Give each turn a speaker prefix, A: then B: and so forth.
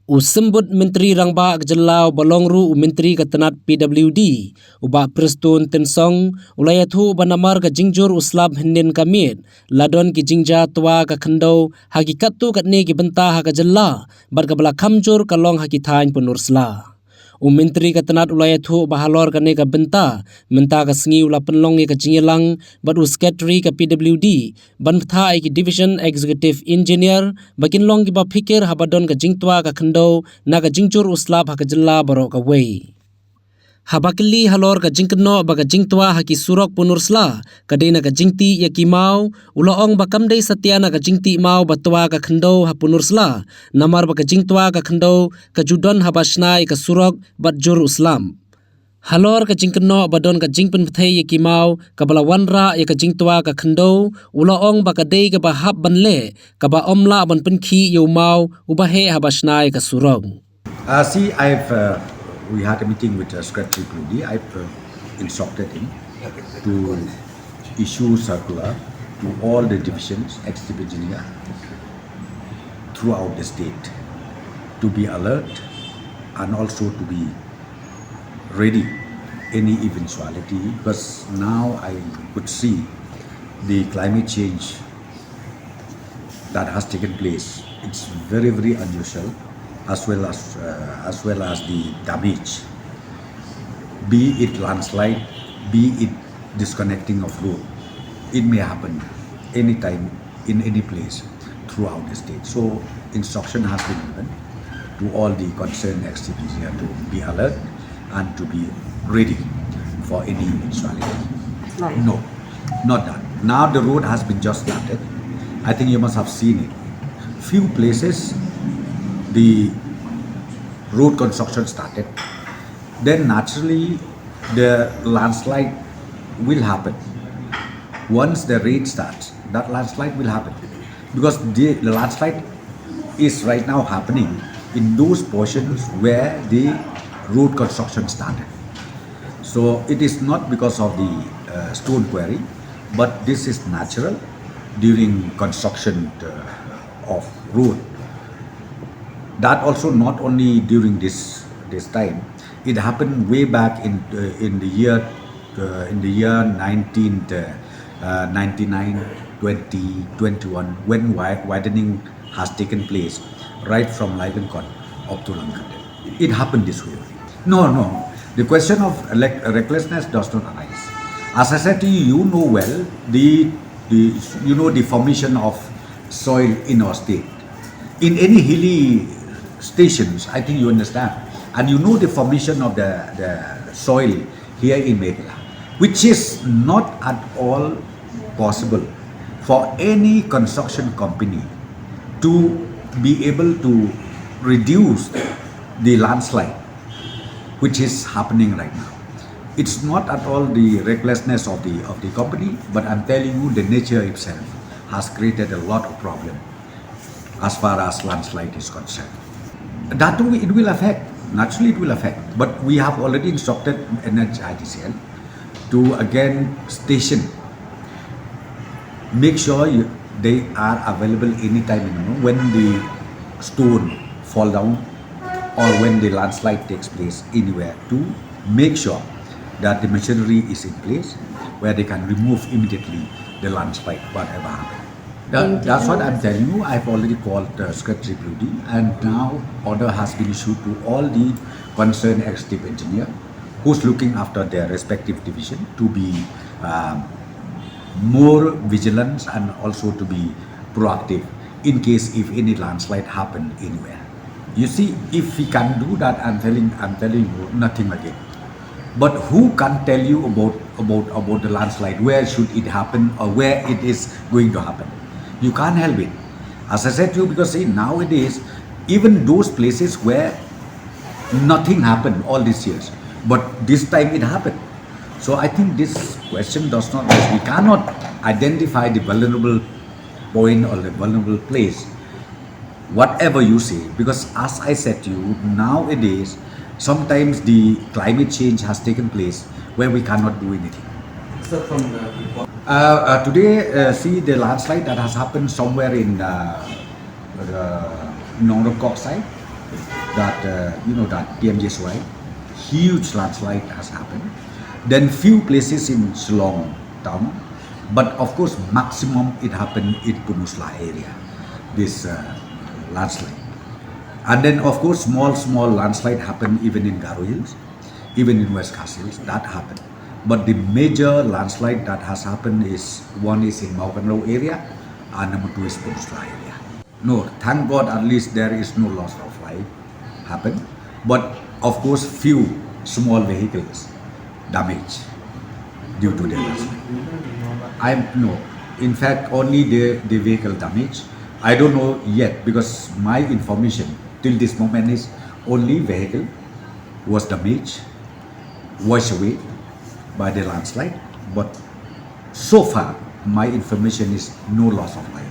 A: Usembut Menteri Rangba Jylla Balongru Menteri Ketenat PWD Uba Prestun Tensong Ulayathu Banamar ke Jingjur Uslab Hindin Kamit Ladon ki Jingtwa ke Kendo Hakikatu katne ki Btah ke Jylla Bar ke bala kamjur kalong hakithain penursla Menteri Ketenat Ulayathu Halor kane ke Btah Menta ke sengi ula penlong ke Jingtwa bad Secretary ke PWD ban Btah ki Division Executive Engineer bakin long ki ba fikir habadon ke Jingtwa ke Kendo na ke Jingjur Uslab ha ke Jylla barok ke wei Habakili Halor ke Jingkno ba ke Jingtwa ha ki surok penursla kadena ke Jingti ya ki mau ulaong ba kamdei satiana ke Jingti mau batwa ke Kendo ha penursla namar ba ke Jingtwa ke Kendo ke judon ha basnai ke surok bat jur Uslam Halor ke Jingkno badon ke Jingpen Btah ya ki mau ke bala wanra ya ke Jingtwa ke Kendo ulaong ba ke dei ke ba hab banle ke ba omla ban penki yo mau ubahe ha basnai ke surok
B: We had a meeting with Secretary Prudi. I've instructed him to issue circular to all the divisions, executive engineer, throughout the state to be alert and also to be ready any eventuality, because now I could see the climate change that has taken place. It's very, very unusual, as well as the damage, be it landslide, be it disconnecting of road. It may happen anytime in any place throughout the state. So instruction has been given to all the concerned executives here to be alert and to be ready for any eventuality. No, not that. Now the road has been just started. I think you must have seen it. Few places the road construction started, then naturally the landslide will happen. Once the rain starts, that landslide will happen, because the landslide is right now happening in those portions where the road construction started. So it is not because of the stone quarry, but this is natural during construction of road. That also not only during this time, it happened way back in the year 1999, 20, 21, when widening has taken place right from Livencon up to Langkate. It happened this way. No. The question of recklessness does not arise. As I said to you, you know well the formation of soil in our state. In any hilly stations, I think you understand, and you know the formation of the soil here in Meghalaya, which is not at all possible for any construction company to be able to reduce the landslide which is happening right now. It's not at all the recklessness of the company, but I'm telling you, the nature itself has created a lot of problem as far as landslide is concerned. That too, it will affect. Naturally, it will affect. But we have already instructed NHIDCL to again station, make sure they are available anytime when the stone fall down or when the landslide takes place anywhere, to make sure that the machinery is in place where they can remove immediately the landslide, whatever happened. That's what I'm telling you. I've already called Secretary Prudi, and now order has been issued to all the concerned executive engineer who's looking after their respective division to be more vigilant and also to be proactive in case if any landslide happen anywhere. You see, if we can do that, I'm telling you nothing again. But who can tell you about the landslide? Where should it happen or where it is going to happen? You can't help it. As I said to you, because see, nowadays, even those places where nothing happened all these years, but this time it happened. So I think this question does not, we cannot identify the vulnerable point or the vulnerable place, whatever you say, because as I said to you, nowadays, sometimes the climate change has taken place where we cannot do anything.
C: Sir, from the report.
B: Today, see the landslide that has happened somewhere in Nongrokok side. that that PMG's right, huge landslide has happened. Then few places in Shillong town, but of course maximum it happened in Punusla area, this landslide. And then of course small landslide happened even in Garo Hills, even in West Castles, that happened. But the major landslide that has happened is one is in Maukanlo area and number two is Punusla area. No, thank God at least there is no loss of life happened. But of course few small vehicles damaged due to the landslide. No, in fact only the vehicle damage. I don't know yet because my information till this moment is only vehicle was damaged, washed away by the landslide. But so far my information is no loss of life.